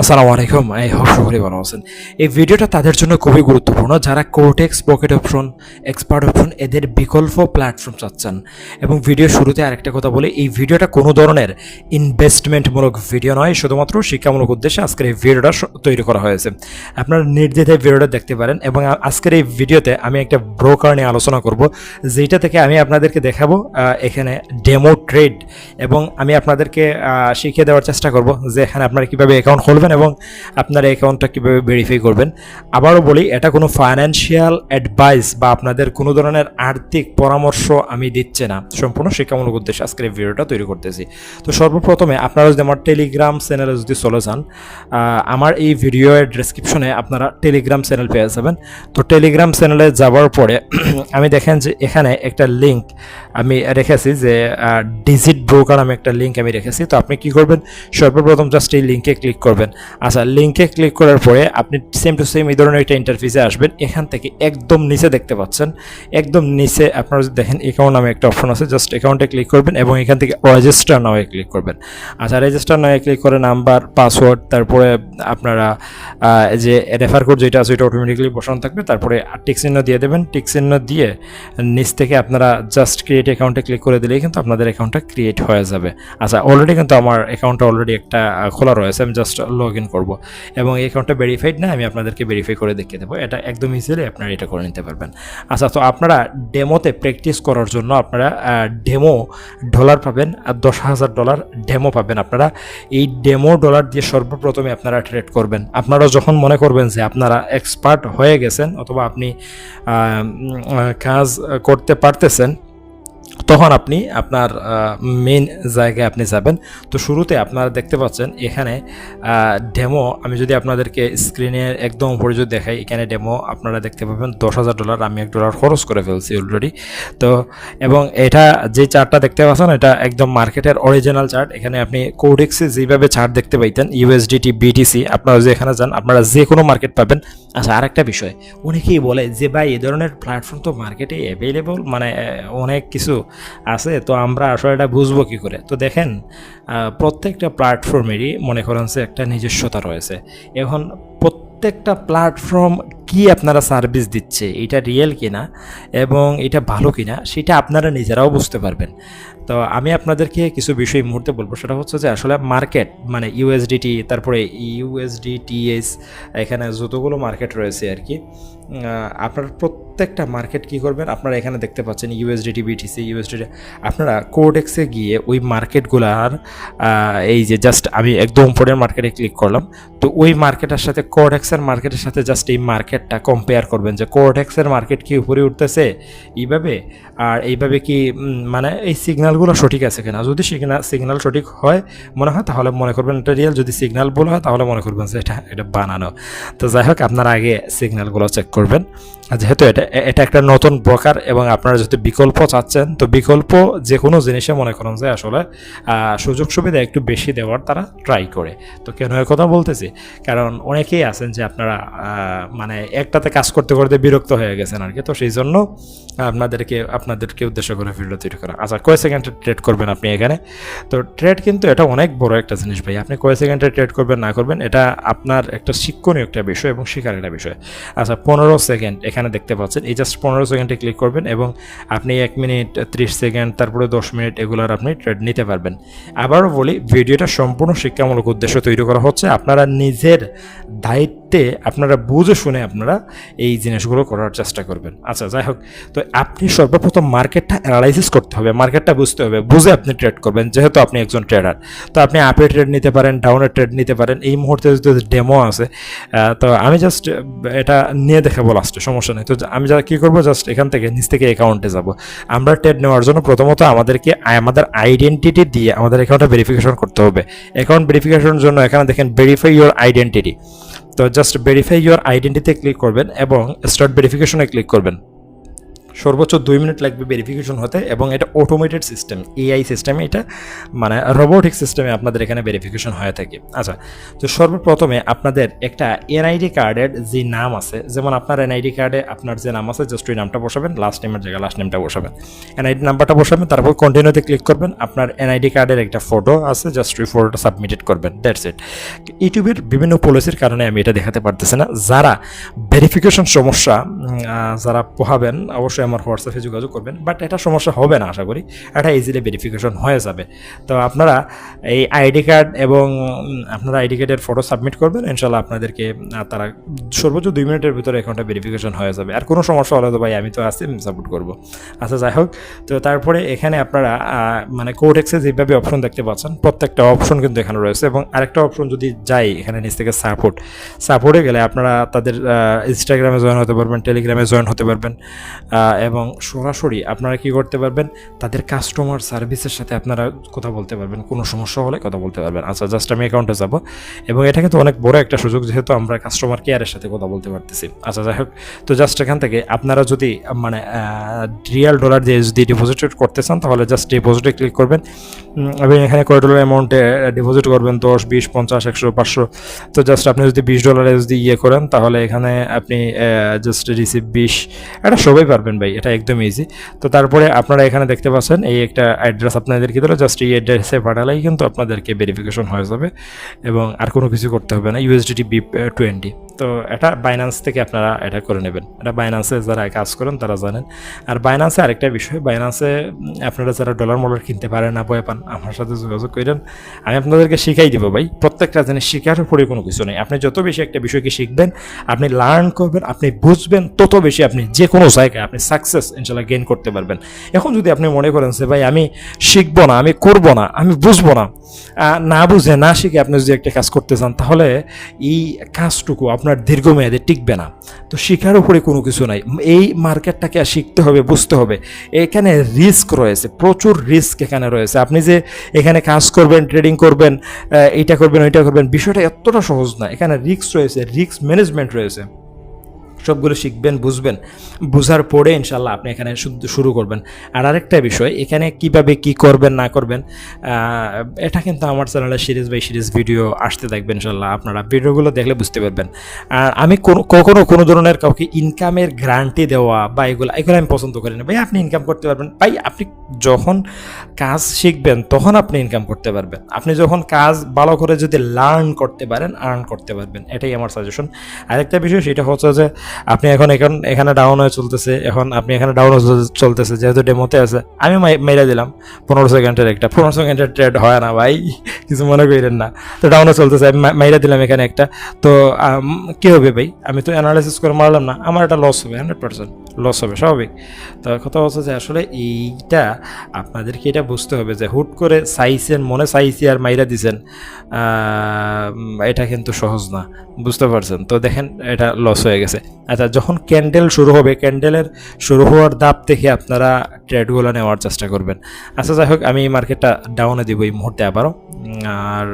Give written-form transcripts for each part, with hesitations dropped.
আসসালামু আলাইকুম, I hope সকলে ভালো আছেন। এই ভিডিওটা তাদের জন্য খুবই গুরুত্বপূর্ণ যারা Cortex, pocket option, expert option এদের বিকল্প প্ল্যাটফর্ম চাচ্ছেন। এবং ভিডিও শুরুতে আরেকটা কথা বলি, এই ভিডিওটা কোনো ধরনের ইনভেস্টমেন্টমূলক ভিডিও নয়, শুধুমাত্র শিক্ষামূলক উদ্দেশ্যে আজকের এই ভিডিওটা তৈরি করা হয়েছে। আপনারা নির্দ্বিধায় ভিডিওটা দেখতে পারেন। এবং আজকের এই ভিডিওতে আমি একটা ব্রোকার নিয়ে আলোচনা করব, যেটা থেকে আমি আপনাদেরকে দেখাবো এখানে ডেমো ট্রেড, এবং আমি আপনাদেরকে শিখিয়ে দেওয়ার চেষ্টা করব যে এখানে আপনারা কীভাবে অ্যাকাউন্ট খুলবেন এবং আপনার অ্যাকাউন্টটা কীভাবে ভেরিফাই করবেন। আবারও বলি, এটা কোনো ফাইন্যান্সিয়াল অ্যাডভাইস বা আপনাদের কোনো ধরনের আর্থিক পরামর্শ আমি দিচ্ছি না, সম্পূর্ণ শিক্ষামূলক উদ্দেশ্যে আজকের এই ভিডিওটা তৈরি করতেছি। তো সর্বপ্রথমে আপনারা যদি আমার টেলিগ্রাম চ্যানেলে যদি চলে যান, আমার এই ভিডিওর ডেসক্রিপশনে আপনারা টেলিগ্রাম চ্যানেল পেয়ে যাবেন। তো টেলিগ্রাম চ্যানেলে যাওয়ার পরে আমি দেখেন যে এখানে একটা লিঙ্ক আমি রেখেছি, যে ডিজিট ব্রোকার আমি একটা লিঙ্ক আমি রেখেছি। তো আপনি কি করবেন, সর্বপ্রথম জাস্ট এই লিঙ্কে ক্লিক করবেন। আচ্ছা, লিঙ্কে ক্লিক করার পরে আপনি সেম টু সেম এই ধরনের একটা ইন্টারফেসে আসবেন। এখান থেকে একদম নিচে দেখতে পাচ্ছেন, একদম নিচে আপনারা যদি দেখেন অ্যাকাউন্ট নামে একটা অপশন আছে, জাস্ট অ্যাকাউন্টে ক্লিক করবেন এবং এখান থেকে রেজিস্টার নামে ক্লিক করবেন। আচ্ছা, রেজিস্টার নামে ক্লিক করে নাম্বার, পাসওয়ার্ড, তারপরে আপনারা যে রেফার কোড যেটা আছে ওইটা অটোমেটিক্যালি বসানো থাকবে, তারপরে টিক চিহ্ন দিয়ে দেবেন। টিক চিহ্ন দিয়ে নিচ থেকে আপনারা জাস্ট ক্রিয়েট অ্যাকাউন্টে ক্লিক করে দিলেই কিন্তু আপনাদের অ্যাকাউন্টটা ক্রিয়েট হয়ে যাবে। আচ্ছা, অলরেডি কিন্তু আমার অ্যাকাউন্টটা অলরেডি একটা খোলা রয়েছে, আমি জাস্ট লগ ইন করবো এবং এই অ্যাকাউন্টটা ভেরিফাইড না, আমি আপনাদেরকে ভেরিফাই করে দেখিয়ে দেবো। এটা একদম ইজিলি আপনারা এটা করে নিতে পারবেন। আচ্ছা, তো আপনারা ডেমোতে প্র্যাকটিস করার জন্য আপনারা ডেমো ডলার পাবেন, আর $10,000 ডেমো পাবেন। আপনারা এই ডেমো ডলার দিয়ে সর্বপ্রথমে আপনারা ট্রেড করবেন। আপনারা যখন মনে করবেন যে আপনারা এক্সপার্ট হয়ে গেছেন অথবা আপনি কাজ করতে পারতেছেন, তখন আপনি আপনার মেইন জায়গায় আপনি যাবেন। তো শুরুতে আপনারা দেখতে পাচ্ছেন এখানে ডেমো, আমি যদি আপনাদেরকে স্ক্রিনের একদম উপরে যদি দেখাই, এখানে ডেমো আপনারা দেখতে পাবেন $10,000, আমি $1 খরচ করে ফেলছি অলরেডি। তো এবং এটা যে চার্টটা দেখতে পাচ্ছেন এটা একদম মার্কেটের অরিজিনাল চার্ট। এখানে আপনি কোডেক্সে যেভাবে চার্ট দেখতে পাইতেন USDT, BTC, আপনারা যে এখানে যান আপনারা যে কোনো মার্কেট পাবেন। আচ্ছা, আরেকটা বিষয়, অনেকেই বলে যে ভাই এই ধরনের প্ল্যাটফর্ম তো মার্কেটে অ্যাভেলেবল, মানে অনেক কিছু আছে, তো আমরা আসলে এটা বুঝবো কী করে? তো দেখেন, প্রত্যেকটা প্ল্যাটফর্মেরই মনে করেন যে একটা নিজস্বতা রয়েছে। এখন প্রত্যেকটা প্ল্যাটফর্ম কি আপনারা সার্ভিস দিচ্ছে, এটা রিয়েল কিনা এবং এটা ভালো কিনা সেটা আপনারা নিজেরাও বুঝতে পারবেন। তো আমি আপনাদেরকে কিছু বিষয় এই মুহূর্তে বলবো, সেটা হচ্ছে যে আসলে মার্কেট মানে USDT, তারপরে USDTS, এখানে যতগুলো মার্কেট রয়েছে আর কি, আপনার প্রত্যেকটা মার্কেট কি করবেন, আপনারা এখানে দেখতে পাচ্ছেন USDT, BTC, USDT, আপনারা কোডেক্সে গিয়ে ওই মার্কেটগুলার এই যে জাস্ট আমি একদম উপরের মার্কেটে ক্লিক করলাম, তো ওই মার্কেটের সাথে কোডেক্সের মার্কেটের সাথে জাস্ট এই মার্কেটটা কম্পেয়ার করবেন যে কোডেক্সের মার্কেট কি উপরে উঠতেছে এইভাবে, আর এইভাবে কি মানে এই সিগন্যালগুলো সঠিক আছে কিনা। যদি সিগন্যাল সঠিক হয় মনে হয় তাহলে মনে করবেন এটা রিয়েল, যদি সিগন্যাল ভুল হয় তাহলে মনে করবেন যে এটা বানানো। তো যাই হোক, আপনারা আগে সিগন্যালগুলো চেক করবেন। যেহেতু এটা একটা নতুন ব্রোকার এবং আপনারা যদি বিকল্প চাচ্ছেন, তো বিকল্প যে কোনো জিনিসে মনে করেন যে আসলে সুযোগ সুবিধা একটু বেশি দেওয়ার তারা ট্রাই করে। তো কেন এর কথা বলতেছি, কারণ অনেকেই আছেন যে আপনারা মানে একটাতে কাজ করতে করতে বিরক্ত হয়ে গেছেন আর কি। তো সেই জন্য আপনাদেরকে উদ্দেশ্য করে ভিডিও তৈরি করা। আচ্ছা, কয় সেকেন্ডে ট্রেড করবেন আপনি এখানে? তো ট্রেড কিন্তু এটা অনেক বড় একটা জিনিস ভাই, আপনি কয় সেকেন্ডে ট্রেড করবেন না করবেন এটা আপনার একটা শিক্ষণীয় একটা বিষয় এবং শেখার একটা বিষয়। আচ্ছা, 15 সেকেন্ড এখানে দেখতে পাচ্ছেন, এই জাস্ট 15 সেকেন্ডে ক্লিক করবেন এবং আপনি 1 মিনিট, 30 সেকেন্ড, তারপরে 10 মিনিট এগুলোর আপনি ট্রেড নিতে পারবেন। আবারও বলি, ভিডিওটা সম্পূর্ণ শিক্ষামূলক উদ্দেশ্য তৈরি করা হচ্ছে। আপনারা নিজের দায়িত্বে আপনারা বুঝে শুনে আপনারা এই জিনিসগুলো করার চেষ্টা করবেন। আচ্ছা, যাই হোক, তো আপনি সর্বপ্রথম মার্কেটটা অ্যানালাইসিস করতে হবে, মার্কেটটা বুঝতে হবে, বুঝে আপনি ট্রেড করবেন। যেহেতু আপনি একজন ট্রেডার, তো আপনি আপে ট্রেড নিতে পারেন, ডাউনে ট্রেড নিতে পারেন। এই মুহূর্তে যদি ডেমো আছে, তো আমি জাস্ট এটা নিয়ে দেখাবো লাস্টে, সমস্যা নেই। তো আমি যা কী করবো, জাস্ট এখান থেকে নিচ থেকে অ্যাকাউন্টে যাব। আমরা ট্রেড নেওয়ার জন্য প্রথমত আমাদেরকে আমাদের আইডেন্টিটি দিয়ে আমাদের অ্যাকাউন্টটা ভেরিফিকেশন করতে হবে। অ্যাকাউন্ট ভেরিফিকেশনের জন্য এখানে দেখেন ভেরিফাই ইউর আইডেন্টিটি, তো জাস্ট ভেরিফাই ইউর আইডেন্টিটিতে ক্লিক করবেন এবং স্টার্ট ভেরিফিকেশনে ক্লিক করবেন। সর্বোচ্চ 2 মিনিট লাগবে ভেরিফিকেশন হতে, এবং এটা অটোমেটেড সিস্টেম, এআই সিস্টেমে, এটা মানে রোবোটিক সিস্টেমে আপনাদের এখানে ভেরিফিকেশন হয়ে থাকে। আচ্ছা, তো সর্বপ্রথমে আপনাদের একটা এনআইডি কার্ডের যে নাম আছে, যেমন আপনার এনআইডি কার্ডে আপনার যে নাম আছে জাস্ট ওই নামটা বসাবেন, লাস্ট নেমের জায়গায় লাস্ট নেমটা বসাবেন, এনআইডি নাম্বারটা বসাবেন, তারপর কন্টিনিউতে ক্লিক করবেন, আপনার এনআইডি কার্ডের একটা ফটো আছে জাস্ট ওই ফটোটা সাবমিটেড করবেন, দ্যাটস ইট। ইউটিউবের বিভিন্ন পলিসির কারণে আমি এটা দেখাতে পারতেছি না। যারা ভেরিফিকেশন সমস্যা যারা পোহাবেন অবশ্যই আমার হোয়াটসঅ্যাপে যোগাযোগ করবেন, বাট এটা সমস্যা হবে না, আশা করি এটা ইজিলি ভেরিফিকেশন হয়ে যাবে। তো আপনারা এই আইডি কার্ড এবং আপনারা আইডি কার্ডের ফটো সাবমিট করবেন, ইনশাল্লাহ আপনাদেরকে তারা সর্বোচ্চ 2 মিনিটের ভিতরে অ্যাকাউন্টটা ভেরিফিকেশন হয়ে যাবে। আর কোনো সমস্যা হলে তো ভাই আমি তো আছি, সাপোর্ট করবো। আচ্ছা, যাই হোক, তো তারপরে এখানে আপনারা মানে কোডেক্সে যেভাবে অপশন দেখতে পাচ্ছেন প্রত্যেকটা অপশন কিন্তু এখানে রয়েছে, এবং আরেকটা অপশন যদি যাই এখানে নিচ থেকে সাপোর্টে গেলে আপনারা তাদের ইনস্টাগ্রামে জয়েন হতে পারবেন, টেলিগ্রামে জয়েন হতে পারবেন, এবং সরাসরি আপনারা কি করতে পারবেন, তাদের কাস্টমার সার্ভিসের সাথে আপনারা কথা বলতে পারবেন, কোনো সমস্যা হলে কথা বলতে পারবেন। আচ্ছা, জাস্ট আমি অ্যাকাউন্টে যাব, এবং এটা কিন্তু অনেক বড় একটা সুযোগ, যেহেতু আমরা কাস্টমার কেয়ারের সাথে কথা বলতে পারতেছি। আচ্ছা, যাই হোক, তো জাস্ট এখান থেকে আপনারা যদি মানে রিয়াল ডলার দিয়ে যদি ডিপোজিট করতে চান তাহলে জাস্ট ডিপোজিটে ক্লিক করবেন, এবং এখানে কয় ডলার অ্যামাউন্টে ডিপোজিট করবেন, 10, 20, 50, 100, 500। তো জাস্ট আপনি যদি $20 যদি করেন তাহলে এখানে আপনি জাস্ট রিসিভ 20, এটা সবাই পারবেন ভাই, এটা একদম ইজি। তো তারপরে আপনারা এখানে দেখতে পাচ্ছেন এই একটা অ্যাড্রেস আপনাদেরকে দিল, জাস্ট এই অ্যাড্রেসে পাঠালেই কিন্তু আপনাদেরকে ভেরিফিকেশন হয়ে যাবে, এবং আর কোনো কিছু করতে হবে না। USDT BIP20, তো এটা বাইন্যান্স থেকে আপনারা এটা করে নেবেন, এটা বাইন্যান্সে যারা কাজ করেন তারা জানেন। আর বাইন্যান্সে আরেকটা বিষয়, বাইন্যান্সে আপনারা যারা ডলার মলার কিনতে পারেন না, ভয় পান, আমার সাথে যোগাযোগ করেন, আমি আপনাদেরকে শিখাই দিব ভাই। প্রত্যেকটা জিনিস শেখার উপরে কোনো কিছু নেই, আপনি যত বেশি একটা বিষয়কে শিখবেন, আপনি লার্ন করবেন, আপনি বুঝবেন, তত বেশি আপনি যে কোনো জায়গায় আপনি সাকসেস ইনশাল্লাহ গেইন করতে পারবেন। এখন যদি আপনি মনে করেন যে ভাই আমি শিখবো না, আমি করবো না, আমি বুঝবো না, না বুঝে না শিখে আপনি যদি একটা কাজ করতে চান তাহলে এই কাজটুকু আপনার দীর্ঘমেয়াদে টিকবে না। তো শেখার উপরে কোনো কিছু নাই, এই মার্কেটটাকে শিখতে হবে, বুঝতে হবে। এখানে রিস্ক রয়েছে, প্রচুর রিস্ক এখানে রয়েছে। আপনি যে এখানে কাজ করবেন, ট্রেডিং করবেন, এইটা করবেন, ওইটা করবেন, বিষয়টা এতটা সহজ না। এখানে রিস্ক রয়েছে, রিস্ক ম্যানেজমেন্ট রয়েছে, সবগুলো শিখবেন, বুঝবেন, বুঝার পরে ইনশাল্লাহ আপনি এখানে শুরু করবেন। আর আরেকটা বিষয়, এখানে কিভাবে কি করবেন না করবেন, এটা কিন্তু আমার চ্যানেলে সিরিজ বাই সিরিজ ভিডিও আসতে থাকবে ইনশাল্লাহ, আপনারা ভিডিওগুলো দেখলে বুঝতে পারবেন। আর আমি কখনো কোনো ধরনের কাউকে ইনকামের গ্যারান্টি দেওয়া বা এগুলো আমি পছন্দ করি না ভাই। আপনি ইনকাম করতে পারবেন ভাই, আপনি যখন কাজ শিখবেন তখন আপনি ইনকাম করতে পারবেন। আপনি যখন কাজ ভালো করে যদি লার্ন করতে পারেন, আর্ন করতে পারবেন, এটাই আমার সাজেশন। আরেকটা বিষয় সেটা হচ্ছে যে আপনি এখন এখানে ডাউন হয়ে চলতেছে, এখন আপনি এখানে ডাউন হয়ে চলতেছে, যেহেতু ডেমোতে আছে, আমি মেরে দিলাম 15 সেকেন্ডের একটা, 15 সেকেন্ডের ট্রেড হয় না ভাই, কিছু মনে করেন না। তো ডাউনে চলতেছে, আমি মেরে দিলাম এখানে একটা, তো কী হবে ভাই, আমি তো অ্যানালাইসিস করে মারলাম না, আমার একটা লস হবে, 100% লস হবে, স্বাভাবিক। তো কথা হচ্ছে যে আসলে এইটা আপনাদেরকে এটা বুঝতে হবে যে হুট করে চাইছেন, মনে চাইছি আর মাইরা দিছেন, এটা কিন্তু সহজ না, বুঝতে পারছেন? তো দেখেন এটা লস হয়ে গেছে। আচ্ছা, যখন ক্যান্ডেল শুরু হবে, ক্যান্ডেলের শুরু হওয়ার দাপ থেকে আপনারা ট্রেডগুলো নেওয়ার চেষ্টা করবেন। আচ্ছা, যাই হোক, আমি এই মার্কেটটা ডাউনে দিব এই মুহূর্তে আবারও, আর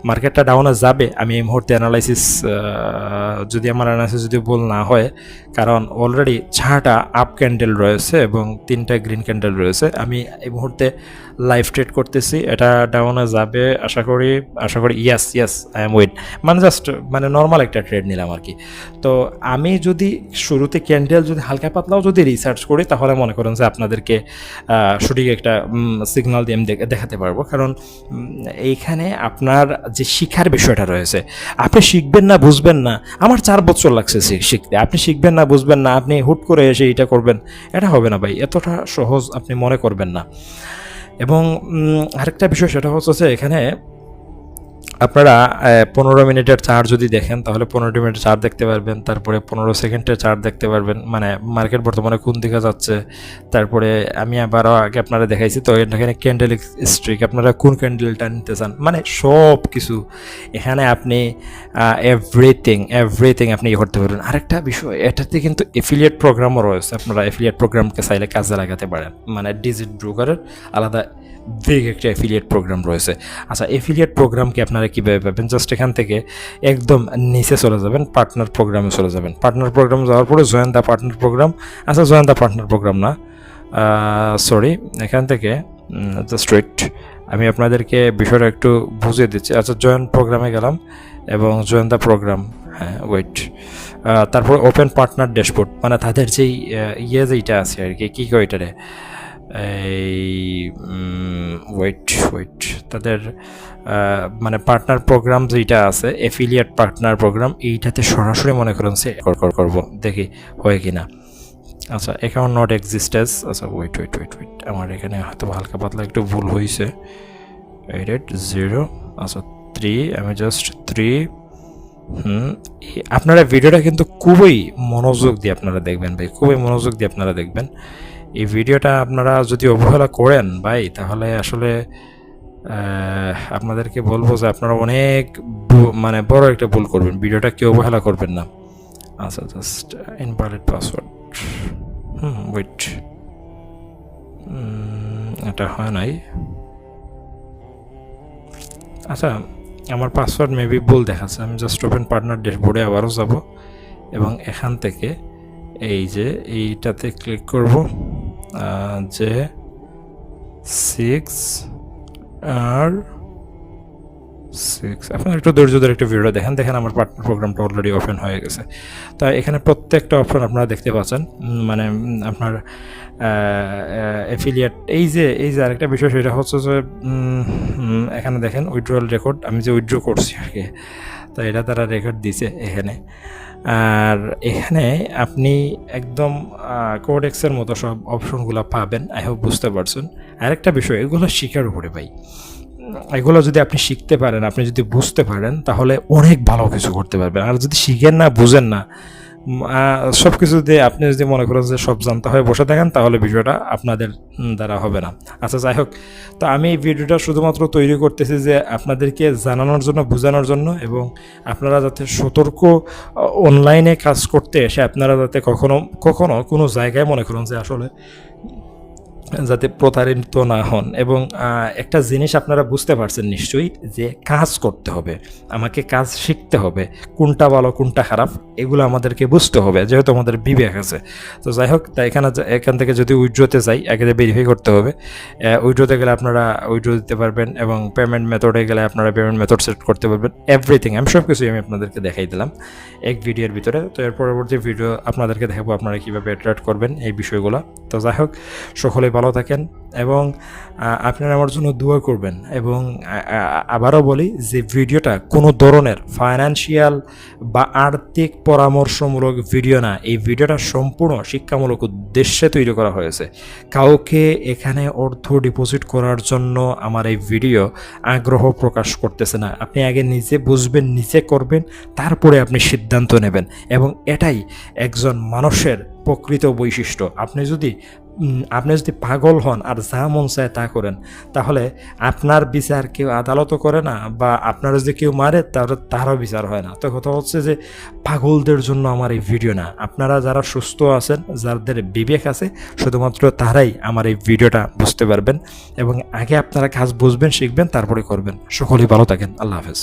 মার্কেটটা ডাউনে যাবে আমি এই মুহূর্তে অ্যানালাইসিস, যদি আমার অ্যানালাইসিস যদি ভুল না হয়, কারণ অলরেডি 6টা আপ ক্যান্ডেল রয়েছে এবং 3টা গ্রিন ক্যান্ডেল রয়েছে। আমি এই মুহূর্তে লাইভ ট্রেড করতেছি, এটা ডাউনে যাবে আশা করি ইয়েস আই এম উইন, মানে জাস্ট মানে নর্মাল একটা ট্রেড নিলাম আর কি। তো আমি যদি শুরুতে ক্যান্ডেল যদি হালকা পাতলাও যদি রিসার্চ করি তাহলে মনে করেন যে আপনাদেরকে সঠিক একটা সিগন্যাল দিয়ে আমি দেখাতে পারবো। কারণ এইখানে আপনার যে শিখার বিষয়টা রয়েছে, আপনি শিখবেন না, বুঝবেন না, আমার 4 বছর লাগছে শিখতে, আপনি শিখবেন না, বুঝবেন না, আপনি হুট করে এসে এটা করবেন, এটা হবে না ভাই, এতটা সহজ আপনি মনে করবেন না। এবং আরেকটা বিষয় সেটা হচ্ছে এখানে আপনারা 15 মিনিটের চার্ট যদি দেখেন তাহলে 15 মিনিটের চার্ট দেখতে পারবেন, তারপরে 15 সেকেন্ডের চার্ট দেখতে পারবেন, মানে মার্কেট বর্তমানে কোন দিকে যাচ্ছে। তারপরে আমি আবারও আগে আপনারা দেখাইছি, তো এখানে ক্যান্ডেল স্ট্রিক, আপনারা কোন ক্যান্ডেলটা নিতে চান, মানে সব কিছু এখানে আপনি এভরিথিং আপনি করতে পারবেন। আরেকটা বিষয়, এটাতে কিন্তু এফিলিয়েট প্রোগ্রামও রয়েছে, আপনারা এফিলিয়েট প্রোগ্রামকে চাইলে কাজে লাগাতে পারেন, মানে ডিজিট ব্রোকারের আলাদা বিগ একটা অ্যাফিলিয়েট প্রোগ্রাম রয়েছে। আচ্ছা, অ্যাফিলিয়েট প্রোগ্রামকে আপনারা কীভাবে পাবেন? জাস্ট এখান থেকে একদম নিচে চলে যাবেন, পার্টনার প্রোগ্রামে চলে যাবেন। পার্টনার প্রোগ্রাম যাওয়ার পরে জয়েন দ্য পার্টনার প্রোগ্রাম, আচ্ছা জয়েন দ্য পার্টনার প্রোগ্রাম না, সরি, এখান থেকে জাস্ট ওয়েট, আমি আপনাদেরকে বিষয়টা একটু বুঝিয়ে দিচ্ছি। আচ্ছা, জয়েন প্রোগ্রামে গেলাম এবং জয়েন দ্য প্রোগ্রাম, হ্যাঁ ওয়েট, তারপর ওপেন পার্টনার ড্যাশবোর্ড, মানে তাদের যেই যেইটা আছে আর কি, কী কয় এটারে, এই ওয়েট তাদের মানে পার্টনার প্রোগ্রাম যেইটা আছে, অ্যাফিলিয়েট পার্টনার প্রোগ্রাম, এইটাতে সরাসরি মনে করেন সে করবো, দেখি হয় কি না। আচ্ছা, অ্যাকাউন্ট নট এক্সিস্টেন্স, আচ্ছা ওয়েট, আমার এখানে হয়তো হালকা পাতলা একটু ভুল হয়েছে, 0, আচ্ছা 3, আমি জাস্ট 3, আপনারা ভিডিওটা কিন্তু খুবই মনোযোগ দিয়ে আপনারা দেখবেন ভাই, খুবই মনোযোগ দিয়ে আপনারা দেখবেন। এই ভিডিওটা আপনারা যদি অবহেলা করেন ভাই, তাহলে আসলে আপনাদেরকে বলবো যে আপনারা অনেক মানে বড় একটা ভুল করবেন, ভিডিওটা কেউ অবহেলা করবেন না। আচ্ছা, জাস্ট ইনভ্যালিড পাসওয়ার্ড, ওয়েট, এটা হয় নাই। আচ্ছা, আমার পাসওয়ার্ড মেবি ভুল দেখাচ্ছে, আমি জাস্ট ওপেন পার্টনার ড্যাশবোর্ডে আবারও যাব এবং এখান থেকে এই যে এইটাতে ক্লিক করব, যে 6 আপনার একটু ধৈর্য ধরে একটা ভিডিও দেখেন আমার পার্টনার প্রোগ্রামটা অলরেডি ওপেন হয়ে গেছে। তো এখানে প্রত্যেকটা অপশন আপনারা দেখতে পাচ্ছেন, মানে আপনার অ্যাফিলিয়েট, এই যে আরেকটা বিষয় সেটা হচ্ছে যে এখানে দেখেন উইথড্রয়াল রেকর্ড, আমি যে উইথড্র করছি আর কি, তো এটা তারা রেকর্ড দিছে এখানে। আর এখানে আপনি একদম কোডেক্সের মতো সব অপশনগুলো পাবেন, আই হোপ বুঝতে পারছেন। আরেকটা বিষয়, এগুলো শিখার উপরে ভাই, এগুলো যদি আপনি শিখতে পারেন, আপনি যদি বুঝতে পারেন, তাহলে অনেক ভালো কিছু করতে পারবেন। আর যদি শিখেন না, বুঝেন না, সব কিছু দিয়ে আপনি যদি মনে করেন যে সব জানতে হয় বসে থাকেন, তাহলে ভিডিওটা আপনাদের দ্বারা হবে না। আচ্ছা, যাই হোক, তো আমি এই ভিডিওটা শুধুমাত্র তৈরি করতেছি যে আপনাদেরকে জানানোর জন্য, বোঝানোর জন্য, এবং আপনারা যাতে সতর্ক অনলাইনে কাজ করতে এসে আপনারা যাতে কখনো কোনো জায়গায় মনে করুন যে আসলে যাতে প্রতারিত না হন। এবং একটা জিনিস আপনারা বুঝতে পারছেন নিশ্চয়ই, যে কাজ করতে হবে, আমাকে কাজ শিখতে হবে, কোনটা ভালো কোনটা খারাপ এগুলো আমাদেরকে বুঝতে হবে, যেহেতু আমাদের বিবেক আছে। তো যাই হোক, তাই এখান থেকে যদি উইথড্রোতে যাই, আগে ভেরিফাই করতে হবে। উইথড্রোতে গেলে আপনারা উইথড্রো দিতে পারবেন, এবং পেমেন্ট মেথডে গেলে আপনারা পেমেন্ট মেথড সেট করতে পারবেন। এভরিথিং আমি সব কিছুই আমি আপনাদেরকে দেখাই দিলাম এক ভিডিওর ভিতরে। তো এর পরবর্তী ভিডিও আপনাদেরকে দেখাবো আপনারা কীভাবে অ্যাট্রাক্ট করবেন এই বিষয়গুলো। তো যাই হোক, সকলেই ভালো থাকেন এবং আপনারা আমার জন্য দোয়া করবেন। এবং আবারও বলি যে ভিডিওটা কোনো ধরনের ফাইন্যান্সিয়াল বা আর্থিক পরামর্শমূলক ভিডিও না, এই ভিডিওটা সম্পূর্ণ শিক্ষামূলক উদ্দেশ্যে তৈরি করা হয়েছে। কাউকে এখানে অর্থ ডিপোজিট করার জন্য আমার এই ভিডিও আগ্রহ প্রকাশ করতেছে না। আপনি আগে নিজে বুঝবেন, নিজে করবেন, তারপরে আপনি সিদ্ধান্ত নেবেন। এবং এটাই একজন মানুষের প্রকৃত বৈশিষ্ট্য। আপনি যদি পাগল হন আর যা মন চায় তা করেন, তাহলে আপনার বিচার কেউ আদালতও করে না, বা আপনারা যদি কেউ মারে তাহলে তারও বিচার হয় না। তো কথা হচ্ছে যে পাগলদের জন্য আমার এই ভিডিও না। আপনারা যারা সুস্থ আছেন, যাদের বিবেক আছে, শুধুমাত্র তারাই আমার এই ভিডিওটা বুঝতে পারবেন। এবং আগে আপনারা কাজ বুঝবেন, শিখবেন, তারপরে করবেন। সকলেই ভালো থাকেন। আল্লাহ হাফেজ।